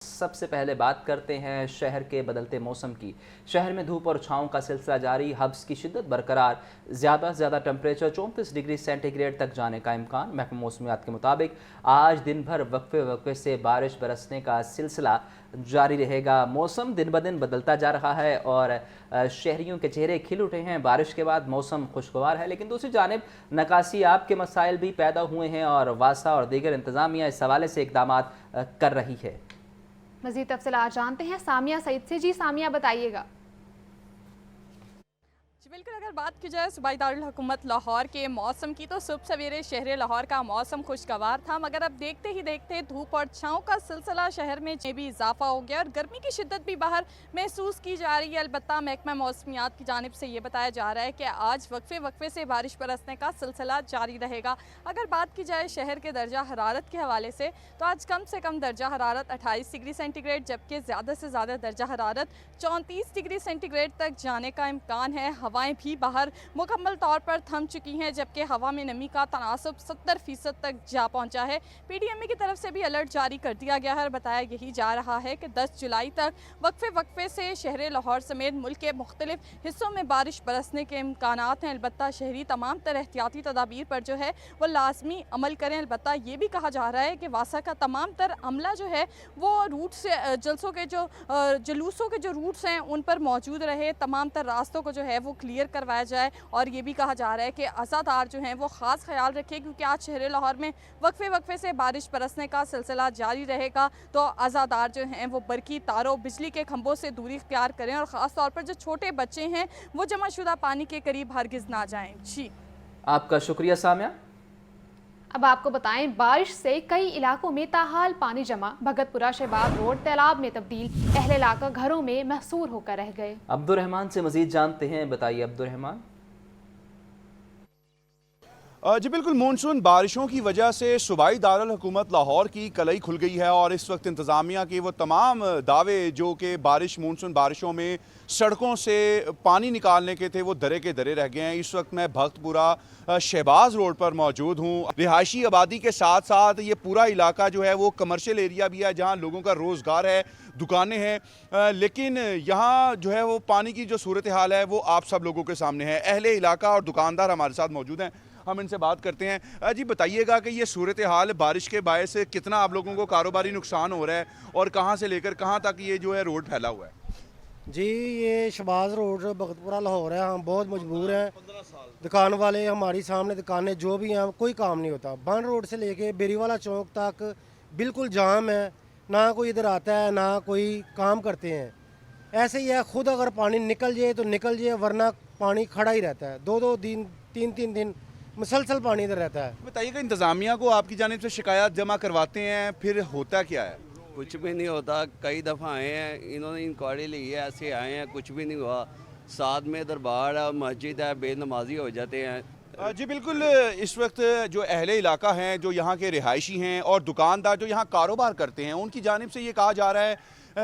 सबसे पहले बात करते हैं शहर के बदलते मौसम की। शहर में धूप और छांव का सिलसिला जारी, हब्स की शिद्दत बरकरार। ज़्यादा से ज़्यादा टेम्परेचर 34 डिग्री सेंटीग्रेड तक जाने का इम्कान। महकमा मौसमियात के मुताबिक आज दिन भर वक्फे वक्फे से बारिश बरसने का सिलसिला जारी रहेगा। मौसम दिन ब दिन बदलता जा रहा है और शहरियों के चेहरे खिल उठे हैं। बारिश के बाद मौसम खुशगवार है, लेकिन दूसरी जानिब नकासी आब के मसाइल भी पैदा हुए हैं और वासा और दीगर इंतजामिया इस हवाले से इकदाम कर रही है। मज़ीद तफसीलात जानते हैं सामिया सईद से। जी सामिया, बताइएगा। बिल्कुल, अगर बात की जाए सूबाई दारुल हुकूमत लाहौर के मौसम की, तो सुबह सवेरे शहर लाहौर का मौसम खुशगवार था, मगर अब देखते ही देखते धूप और छाँव का सिलसिला शहर में भी इजाफा हो गया और गर्मी की शिद्दत भी बाहर महसूस की जा रही है। अलबत्ता महकमा मौसमियात की जानिब से ये बताया जा रहा है कि आज वक्फे वक्फे से बारिश बरसने का सिलसिला जारी रहेगा। अगर बात की जाए शहर के दर्जा हरारत के हवाले से, तो आज कम से कम दर्जा हरारत 28 डिग्री सेंटीग्रेड, जबकि ज़्यादा से ज़्यादा दर्जा हरारत 34 डिग्री सेंटीग्रेड तक जाने का इम्कान है। हवाएं भी बाहर मुकम्मल तौर पर थम चुकी हैं, जबकि हवा में नमी का तनासब 70% तक जा पहुंचा है। पीडीएमए की तरफ से भी अलर्ट जारी कर दिया गया है और बताया यही जा रहा है कि 10 जुलाई तक वक्फे वक्फे से शहर लाहौर समेत मुल्क के मुख्तलिफ हिस्सों में बारिश बरसने के इम्कान हैं। अलबत्ता शहरी तमाम तरह एहतियाती तदाबीर पर जो है वो लाजमी अमल करें। अलबत्ता ये भी कहा जा रहा है कि वासा का तमाम तर अमला जो है वो रूट से जलसों के जो जुलूसों के जो रूट्स हैं उन पर मौजूद रहे, तमाम तर रास्तों को जो है वो क्लियर करवाया जाए। और ये भी कहा जा रहा है कि अज़ादार जो हैं वो ख़ास ख्याल रखें, क्योंकि आज शहर लाहौर में वक्फे वक्फे से बारिश बरसने का सिलसिला जारी रहेगा। तो अज़ादार जो हैं वो बरकी तारों, बिजली के खंभों से दूरी इख्तियार करें और ख़ास तौर पर जो छोटे बच्चे हैं वो जमाशुदा पानी के करीब हरगिज़ ना जाएँ। जी, आपका शुक्रिया सामिया। अब आपको बताएं, बारिश से कई इलाकों में ताहाल पानी जमा। भगतपुरा शहबाज रोड तालाब में तब्दील, अहले इलाका घरों में महसूर होकर रह गए। अब्दुल रहमान से मजीद जानते हैं, बताइए अब्दुल रहमान। जी बिल्कुल, मानसून बारिशों की वजह से सूबाई दारुल हुकूमत लाहौर की कलई खुल गई है और इस वक्त इंतज़ामिया के वो तमाम दावे जो कि मानसून बारिशों में सड़कों से पानी निकालने के थे वो दरे के दरे रह गए हैं। इस वक्त मैं भगतपुरा शहबाज रोड पर मौजूद हूँ। रिहायशी आबादी के साथ साथ ये पूरा इलाका जो है वो कमर्शियल एरिया भी है, जहाँ लोगों का रोज़गार है, दुकानें हैं, लेकिन यहाँ जो है वो पानी की जो सूरत हाल है वो आप सब लोगों के सामने है। अहले इलाका और दुकानदार हमारे साथ मौजूद हैं, हम इनसे बात करते हैं। जी बताइएगा कि ये सूरत हाल बारिश के बायस कितना आप लोगों को कारोबारी नुकसान हो रहा है और कहाँ से लेकर कहाँ तक ये जो है रोड फैला हुआ है? जी, ये शहबाज रोड भगतपुरा लाहौर है, हम बहुत मजबूर हैं। दुकान वाले हमारी सामने दुकानें जो भी हैं कोई काम नहीं होता। बन रोड से लेके बेरीवाला चौक तक बिल्कुल जाम है, ना कोई इधर आता है ना कोई काम करते हैं। ऐसे ही है, खुद अगर पानी निकल जाए तो निकल जाए, वरना पानी खड़ा ही रहता है। 2-2 दिन 3-3 दिन मुसलसल पानी इधर रहता है। बताइएगा, इंतज़ामिया को आपकी जानिब से शिकायत जमा करवाते हैं, फिर होता क्या है? कुछ भी नहीं होता। कई दफ़ा आए हैं, इन्होंने इंक्वायरी ली है, ऐसे आए हैं, कुछ भी नहीं हुआ। साथ में इधर बाहर है, मस्जिद है, बेनमाजी हो जाते हैं। जी बिल्कुल, इस वक्त जो अहले इलाका हैं, जो यहाँ के रिहायशी हैं और दुकानदार जो यहाँ कारोबार करते हैं, उनकी जानिब से ये कहा जा रहा है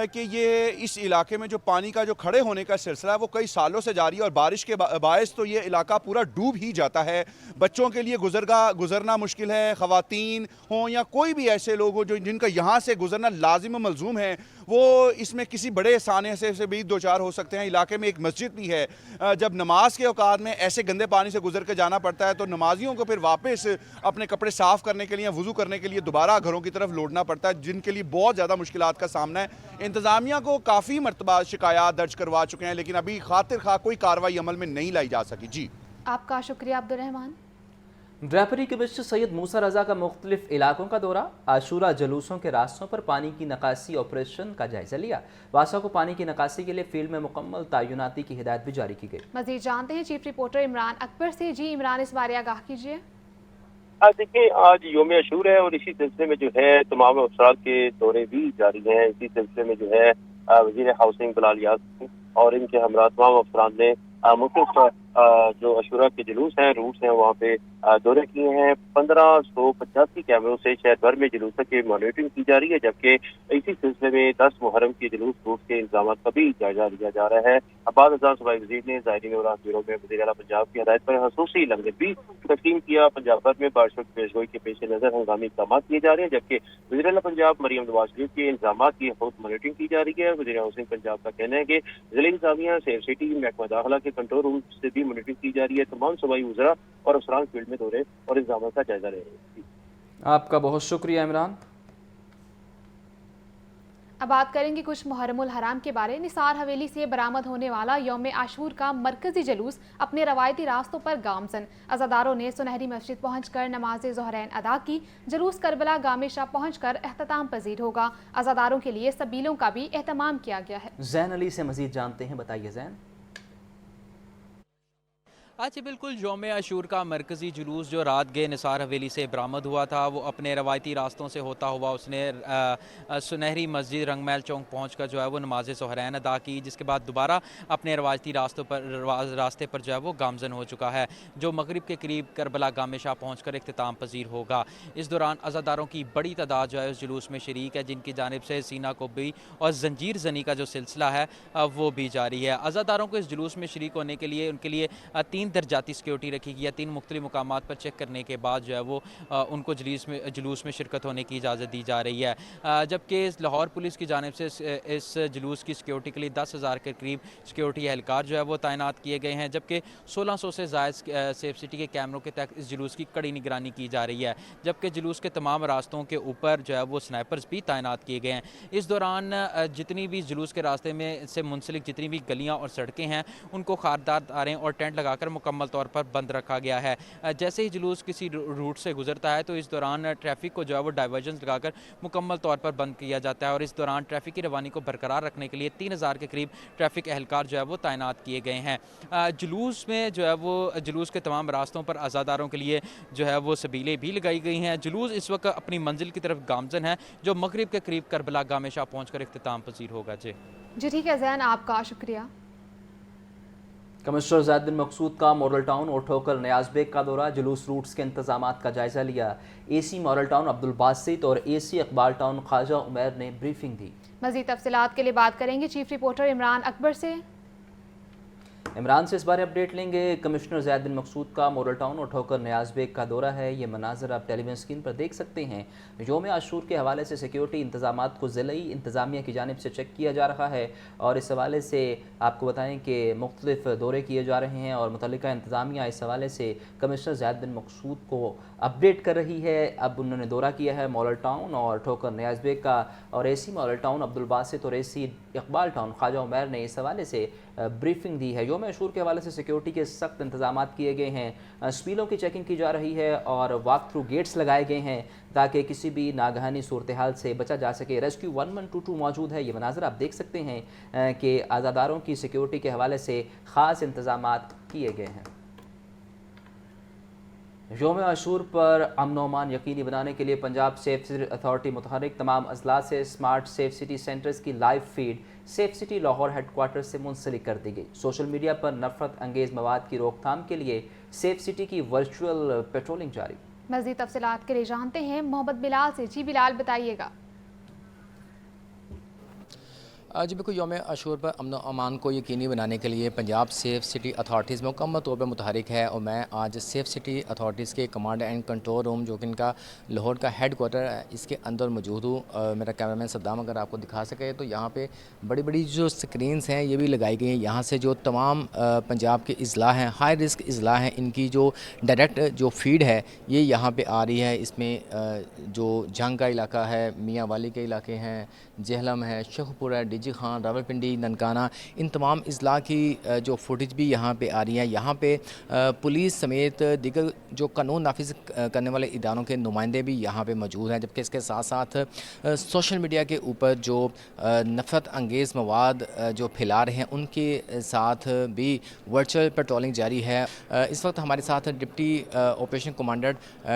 कि ये इस इलाके में जो पानी का जो खड़े होने का सिलसिला है वो कई सालों से जारी है और बारिश के बायस तो ये इलाका पूरा डूब ही जाता है। बच्चों के लिए गुजरना मुश्किल है, ख़वातीन हों या कोई भी ऐसे लोग हो जो जिनका यहाँ से गुजरना लाजिम मलजूम है, वो इसमें किसी बड़े साने से भी दो चार हो सकते हैं। इलाके में एक मस्जिद भी है, जब नमाज के औकात में ऐसे गंदे पानी से गुजर के जाना पड़ता है तो नमाजियों को फिर वापस अपने कपड़े साफ़ करने के लिए, वज़ू करने के लिए दोबारा घरों की तरफ लौटना पड़ता है, जिनके लिए बहुत ज़्यादा मुश्किलात का सामना है। इंतज़ामिया को काफ़ी मरतबा शिकायत दर्ज करवा चुके हैं, लेकिन अभी खातिर खा कोई कार्रवाई अमल में नहीं लाई जा सकी। जी, आपका शुक्रिया अब्दुल रहमान। ड्रैपरी के बिच सैयद मूसा रजा का मुख्तलिफ इलाकों का दौरा, आशूरा जुलूसों के रास्तों पर पानी की नकासी ऑपरेशन का जायजा लिया। वासा को पानी की नकासी के लिए फील्ड में मुकम्मल तैनाती की हिदायत भी जारी की गई। मजीद जानते हैं चीफ रिपोर्टर इमरान अकबर से। जी इमरान, इस बारे आगाह कीजिए। देखिए, आज योम अशूर है और इसी सिलसिले में जो है तमाम अफसरात के दौरे भी जारी हैं। इसी सिलसिले में जो है वज़ीर हाउसिंग बिलाल यासिन और इनके हमरा तमाम अफसरान ने मुख्तलिफ जो अशूरा के जुलूस हैं, रूट्स हैं, वहाँ पे दौरे किए हैं। 1585 कैमरों से शहर भर में जुलूस की मॉनिटरिंग की जा रही है, जबकि इसी सिलसिले में 10 मुहर्रम के जुलूस रूट के इंतजाम का भी जायजा लिया जा रहा है। अब्बास अज़ाम सूबाई वज़ीर ने ज़ायरीन और राहगीरों में वज़ीर आला पंजाब की हिदायत पर खसूसी लंगर भी तस्लीम किया। पंजाब भर में बारिशों की पेशगोई के पेश नज़र हंगामी इक़दाम किए जा रहे हैं, जबकि वज़ीर आला पंजाब मरियम नवाज शरीफ के इंतजाम की खुद मॉनिटरिंग की जा रही है। वज़ीर हाउसिंग पंजाब का कहना है कि ज़िला इंतज़ामिया, सेफ सिटी, महकमा दाखिला के कंट्रोल रूम से भी मॉनिटरिंग की जा रही है। तमाम सूबाई वज़रा और अफसरान फील्ड में दौरे और इंतजाम का जायजा ले रहे हैं। आपका बहुत शुक्रिया इमरान। अब बात करेंगे कुछ मुहर्रमुल हराम के बारे। निसार हवेली से बरामद होने वाला यौम आशूर का मरकजी जुलूस अपने रवायती रास्तों पर गामजन। अज़ादारों ने सुनहरी मस्जिद पहुंचकर नमाज ज़ोहरैन अदा की। जुलूस करबला गामेशा पहुंचकर एहतमाम पजीर होगा। अज़ादारों के लिए सबीलों का भी एहतमाम किया गया है। जैन अली से मजीद जानते हैं, बताइए जैन। अच्छा, बिल्कुल यौम आशूर का मरकज़ी जुलूस जो रात गए निसार हवेली से बरामद हुआ था, वो अपने रवायती रास्तों से होता हुआ उसने सुनहरी मस्जिद रंगमहल चौक पहुंचकर जो है वो नमाज ज़ोहरैन अदा की, जिसके बाद दोबारा अपने रवायती रास्ते पर जो है वो गामजन हो चुका है, जो मगरिब के करीब करबला गामेशा पहुंचकर इख्तिताम पजीर होगा। इस दौरान अज़ादारों की बड़ी तादाद जो है उस जुलूस में शरीक है, जिनकी जानिब से सीना कोबी और जंजीर जनी का जो सिलसिला है वो भी जारी है। अज़ादारों को इस जुलूस में शरीक होने के लिए उनके लिए 3 दर्जाती सिक्योरिटी रखी गई है। 3 मुख्तलिफ मुकामात पर चेक करने के बाद जो है वो उनको जुलूस में शिरकत होने की इजाज़त दी जा रही है। जबकि लाहौर पुलिस की जानिब से इस जुलूस की सिक्योरिटी के लिए 10,000 के करीब सिक्योरिटी एहलकार जो है वो तैनात किए गए हैं, जबकि 1600 से ज़ायद सेफ सिटी के कैमरों के तहत इस जुलूस की कड़ी निगरानी की जा रही है। जबकि जुलूस के तमाम रास्तों के ऊपर जो है वो स्नाइपर्स भी तैनात किए गए हैं। इस दौरान जितनी भी जुलूस के रास्ते में से मुंसलिक जितनी भी गलियाँ और सड़कें हैं, उनको खारदार तारें और टेंट लगाकर मुकम्मल तौर पर बंद रखा गया है। जैसे ही जुलूस किसी रूट से गुजरता है तो इस दौरान ट्रैफिक को जो है वो डाइवर्जन लगाकर मुकम्मल तौर पर बंद किया जाता है, और इस दौरान ट्रैफिक की रवानी को बरकरार रखने के लिए 3000 के करीब ट्रैफिक एहलकार जो है वो तैनात किए गए हैं। जुलूस में जो है वो जुलूस के तमाम रास्तों पर अज़ादारों के लिए जो है वो सबीलें भी लगाई गई हैं। जुलूस इस वक्त अपनी मंजिल की तरफ गामजन है, जो मगरिब के करीब करबला गामेशा पहुँच कर इख्तिताम पजीर होगा। जी ठीक है जैन, आपका शुक्रिया। कमिश्नर ज़ैद बिन मकसूद का मॉडल टाउन और ठोकर नियाज़ बेग का दौरा। जुलूस रूट्स के इंतजामात का जायज़ा लिया। AC model town Abdul Basit और AC इकबाल टाउन ख्वाजा उमैर ने ब्रीफिंग दी। मज़ीद तफसीलात के लिए बात करेंगे चीफ रिपोर्टर इमरान अकबर से। इमरान से इस बारे अपडेट लेंगे। कमिश्नर ज़ैद बिन मकसूद का मॉडल टाउन और ठोकर नियाज़ बेग का दौरा है। ये मनाजर आप टेलीविजन स्क्रीन पर देख सकते हैं। यौम आशूर के हवाले से सिक्योरिटी इंतजामात को ज़िलाई इंतज़ामिया की जानिब से चेक किया जा रहा है, और इस हवाले से आपको बताएं कि मुख्तलिफ दौरे किए जा रहे हैं और मुतल्लिका इंतज़ामिया इस हवाले से कमिश्नर ज़ैद बिन मकसूद को अपडेट कर रही है। अब उन्होंने दौरा किया है मॉडल टाउन और ठोकर नियाज़ बेग का, और AC model town Abdul Basit और AC इकबाल टाउन ख्वाजा उमैर ने इस हवाले से ब्रीफिंग दी है। यौम आशूर के हवाले से सिक्योरिटी के सख्त इंतजाम किए गए हैं। स्पीलों की चेकिंग की जा रही है और वॉक थ्रू गेट्स लगाए गए हैं ताकि किसी भी नागहानी सूरत हाल से बचा जा सके। रेस्क्यू 1122 मौजूद है। ये मनाजर आप देख सकते हैं कि आज़ादारों की सिक्योरिटी के हवाले से ख़ास इंतजाम किए गए हैं। यौम आशूर पर अमन अमान यकीनी बनाने के लिए पंजाब सेफ सिटी अथॉरिटी मुतहरिक। तमाम अजला से स्मार्ट सेफ सिटी सेंटर्स की live feed safe city Lahore headquarter से मुंसलिक कर दी गई। सोशल मीडिया पर नफरत अंगेज मवाद की रोकथाम के लिए सेफ सिटी की वर्चुअल पेट्रोलिंग जारी। मज़ीद तफसीलात के लिए जानते हैं मोहम्मद बिलाल से। जी बिलाल, बताइएगा। जी बिल्कुल, यौम आशूर पर अमन अमान को यकीनी बनाने के लिए पंजाब सेफ सिटी अथॉरिटीज़ मुकम्मल तौर पर मुतहरिक है, और मैं आज सेफ सिटी अथॉरिटीज़ के कमांड एंड कंट्रोल रूम जो कि इनका लाहौर का हेड क्वार्टर है, इसके अंदर मौजूद हूँ। मेरा कैमरामैन सद्दाम अगर आपको दिखा सके तो यहाँ पे बड़ी बड़ी जो स्क्रीन्स हैं ये भी लगाई गई हैं। यहाँ से जो तमाम पंजाब के अजला हैं, हाई रिस्क अजला हैं, इनकी जो डायरेक्ट जो फीड है ये यहाँ पर आ रही है। इसमें जो जंग का इलाका है, मियाँ वाली के इलाके हैं, जहलम है, शेखपुरा है, डीजी खान, रावलपिंडी, ननकाना, इन तमाम अजला की जो फुटेज भी यहाँ पे आ रही है। यहाँ पे पुलिस समेत दीगर जो कानून नाफिज करने वाले इदारों के नुमाइंदे भी यहाँ पे मौजूद हैं, जबकि इसके साथ साथ सोशल मीडिया के ऊपर जो नफरत अंगेज़ मवाद जो फैला रहे हैं उनके साथ भी वर्चुअल पेट्रोलिंग जारी है। इस वक्त हमारे साथ deputy operation commander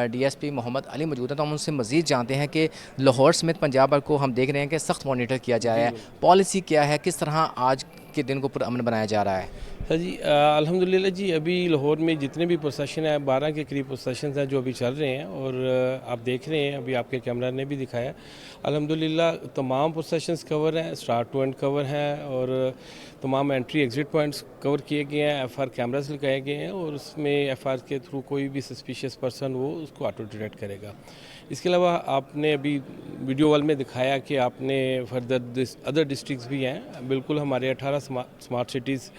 DSP Mohammad Ali मौजूद हैं, तो हम उनसे मज़ीद जानते हैं कि लाहौर समेत पंजाब को हम देख रहे हैं कि सख्त मॉनिटर किया जा रहा है। पॉलिसी क्या है, किस तरह आज के दिन को पुरअमन बनाया जा रहा है? सर जी अल्हम्दुलिल्लाह जी, अभी लाहौर में जितने भी प्रोसेशन हैं 12 के करीब प्रोसेशन हैं जो अभी चल रहे हैं, और आप देख रहे हैं अभी आपके कैमरा ने भी दिखाया, अल्हम्दुलिल्लाह तमाम प्रोसेशंस कवर हैं, स्टार्ट टू एंड कवर हैं, और तमाम एंट्री एग्ज़िट पॉइंट्स कवर किए गए हैं, एफआर कैमरास लगाए गए हैं, और उसमें एफआर के थ्रू कोई भी सस्पिशियस पर्सन वो उसको ऑटो डिटेक्ट करेगा। इसके अलावा आपने अभी वीडियो वाल में दिखाया कि आपने फर्दर अदर डिस्ट्रिक्ट्स भी हैं, बिल्कुल हमारे 18 स्मार्ट सिटीज़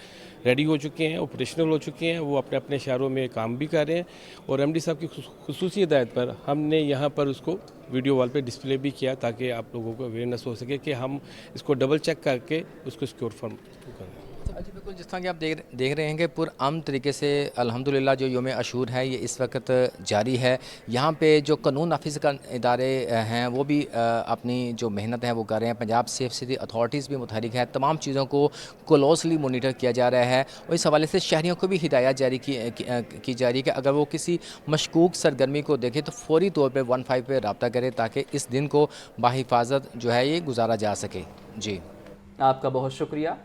रेडी हो चुके हैं, ऑपरेशनल हो चुके हैं, वो अपने अपने शहरों में काम भी कर रहे हैं, और एमडी साहब की खुसूसी हिदायत पर हमने यहाँ पर उसको वीडियो वॉल पे डिस्प्ले भी किया ताकि आप लोगों को अवेयरनेस हो सके कि हम इसको डबल चेक करके उसको सिक्योर फॉर्म करें। जी बिल्कुल, जिस तरह कि आप देख रहे हैं कि पुरअमन तरीके से अल्हम्दुलिल्लाह जो योम अशूर है ये इस वक्त जारी है। यहाँ पे जो कानून नाफिज का इदारे हैं वो भी अपनी जो मेहनत है वो कर रहे हैं। पंजाब सेफ सिटी अथॉरिटीज़ भी मुतहरिक है, तमाम चीज़ों को क्लोजली मोनीटर किया जा रहा है, और इस हवाले से शहरियों को भी हिदायत जारी की जा रही है कि अगर वो किसी मशकूक सरगर्मी को देखे तो फौरी तौर पर 15 पे रब्ता करें ताकि इस दिन को बाहिफाजत जो है ये गुजारा जा सके। जी आपका बहुत शुक्रिया।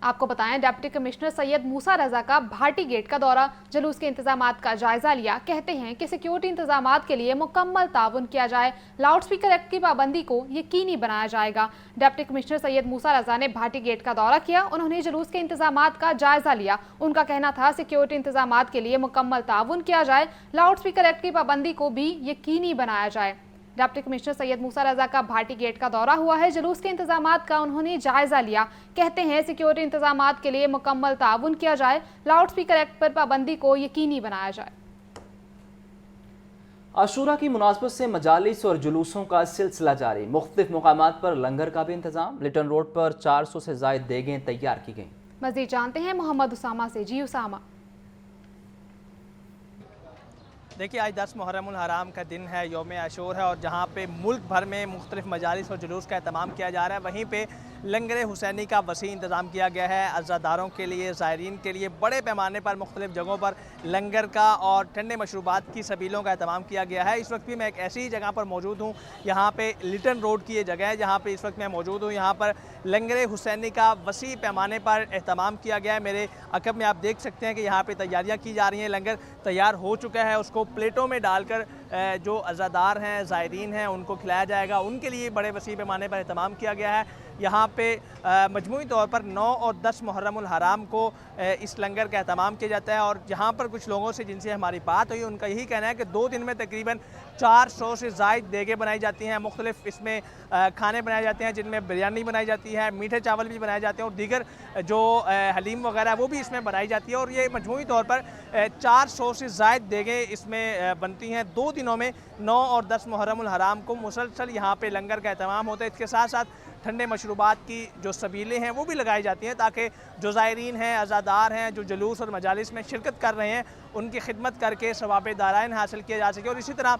आपको बताएं, डिप्टी कमिश्नर सैयद मूसा रजा का भाटी गेट का दौरा, जुलूस के इंतजामात का जायजा लिया। कहते हैं कि सिक्योरिटी इंतजामात के लिए मुकम्मल ताउन किया जाए, लाउड स्पीकर एक्ट की पाबंदी को यकीनी बनाया जाएगा। डिप्टी कमिश्नर सैयद मूसा रजा ने भाटी गेट का दौरा किया, उन्होंने जुलूस के इंतजामात का जायजा लिया। उनका कहना था सिक्योरिटी इंतजामात के लिए मुकम्मल ताउन किया जाए, लाउड स्पीकर एक्ट की पाबंदी को भी यकीनी बनाया जाए। डिप्टी कमिश्नर सैयद मूसा रजा का भाटी गेट का दौरा हुआ है, जुलूस के इंतजामात का उन्होंने जायजा लिया। कहते हैं सिक्योरिटी इंतजामात के लिए मुकम्मल ताउन किया जाए, लाउड स्पीकर एक्ट पर पाबंदी को यकीनी बनाया जाए। आशूरा की मुनासबत से मजालिस और जुलूसों का सिलसिला जारी, मुख्तलिफ मुकामात पर लंगर का भी इंतजाम। लिटन रोड पर 400 से ज़ायद देगें तैयार की गईं। मज़ीद जानते हैं मोहम्मद उसामा से। जी उसामा। देखिए, आज 10 मुहर्रमुल हराम का दिन है, यौम आशूर है, और जहाँ पे मुल्क भर में मुख्तलिफ मजालिस और जुलूस का एहतमाम किया जा रहा है, वहीं पे लंगर हुसैनी का वसी इंतज़ाम किया गया है। अज़ादारों के लिए, ज़ायरीन के लिए बड़े पैमाने पर मुख्तलिफ जगहों पर लंगर का और ठंडे मशरूबात की सबीलों का एहतमाम किया गया है। इस वक्त भी मैं एक ऐसी जगह पर मौजूद हूँ, यहाँ पे लिटन रोड की ये जगह है जहाँ पे इस वक्त मैं मौजूद हूँ। यहाँ पर लंगर हुसैनी का वसी पैमाने पर एहतमाम किया गया है। मेरे अकब में आप देख सकते हैं कि यहाँ पर तैयारियाँ की जा रही हैं। लंगर तैयार हो चुका है, उसको प्लेटों में डालकर जो अज़ादार हैं, ज़ायरीन हैं, उनको खिलाया जाएगा। उनके लिए बड़े वसी पैमाने पर एहतमाम किया गया है। यहाँ पे मजमूई तौर पर 9 और 10 मुहर्रमुल हराम को इस लंगर का एहतमाम किया जाता है। और यहाँ पर कुछ लोगों से जिनसे हमारी बात हुई, उनका यही कहना है कि 2 दिन में तकरीबन 400 से ज़ायद देगें बनाई जाती हैं। मुख्तलिफ इसमें खाने बनाए जाते हैं, जिनमें बिरयानी बनाई जाती है, मीठे चावल भी बनाए जाते हैं, और दीगर जो हलीम वगैरह वो भी इसमें बनाई जाती है। और ये मजमूई तौर पर 400 से ज़ायद देगें इसमें बनती हैं। 2 दिनों में 9 और 10 मुहर्रमुल हराम को मुसलसल यहाँ पे लंगर का एहतमाम होता है। इसके साथ साथ ठंडे मशरूबात की जो सबीलें हैं वो भी लगाई जाती हैं, ताकि जो ज़ायरीन हैं, अज़ादार हैं, जो जुलूस और मजालिस में शिरकत कर रहे हैं, उनकी खिदमत करके सवाब दाराइन हासिल किया जा सके। और इसी तरह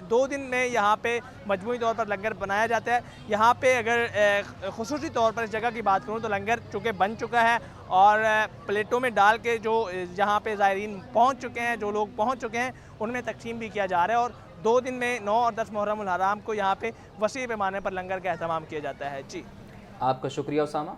2 दिन में यहाँ पे मजमूई तौर पर लंगर बनाया जाता है। यहाँ पे अगर खुसूसी तौर पर इस जगह की बात करूँ तो लंगर चूँकि बन चुका है, और प्लेटों में डाल के जो जहाँ पे ज़ायरीन पहुँच चुके हैं, जो लोग पहुँच चुके हैं, उनमें तकसीम भी किया जा रहा है। और 2 दिन में 9 और 10 मुहर्रमुल हराम को यहाँ पे वसी पैमाने पर लंगर का एहतमाम किया जाता है। जी आपका शुक्रिया उसामा।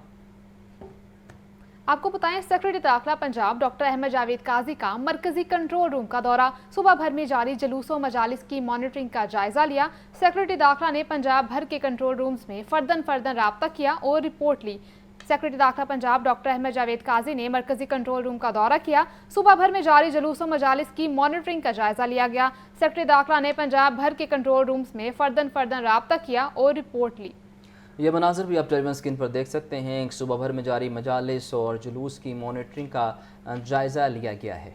आपको बताएं, सेक्रेटरी दाखिला पंजाब डॉक्टर अहमद जावेद काजी का मरकजी कंट्रोल रूम का दौरा, सुबह भर में जारी जुलूसों मजालिस की मॉनिटरिंग का जायजा लिया। सेक्रेटरी दाखिला ने पंजाब भर के कंट्रोल रूम्स में फर्दन राब्ता किया और रिपोर्ट ली। सेक्रेटरी दाखिला पंजाब डॉक्टर अहमद जावेद काजी ने मरकजी कंट्रोल रूम का दौरा किया। सुबह भर में जारी जुलूसों मजालिस की मॉनिटरिंग का जायजा लिया गया। सेक्रेटरी दाखिला ने पंजाब भर के कंट्रोल रूम्स में फर्दन राब्ता किया और रिपोर्ट ली। ये मनाज़र भी आप टेलीविजन स्क्रीन पर देख सकते हैं। सुबह भर में जारी मजालिस और जुलूस की मॉनिटरिंग का जायज़ा लिया गया है।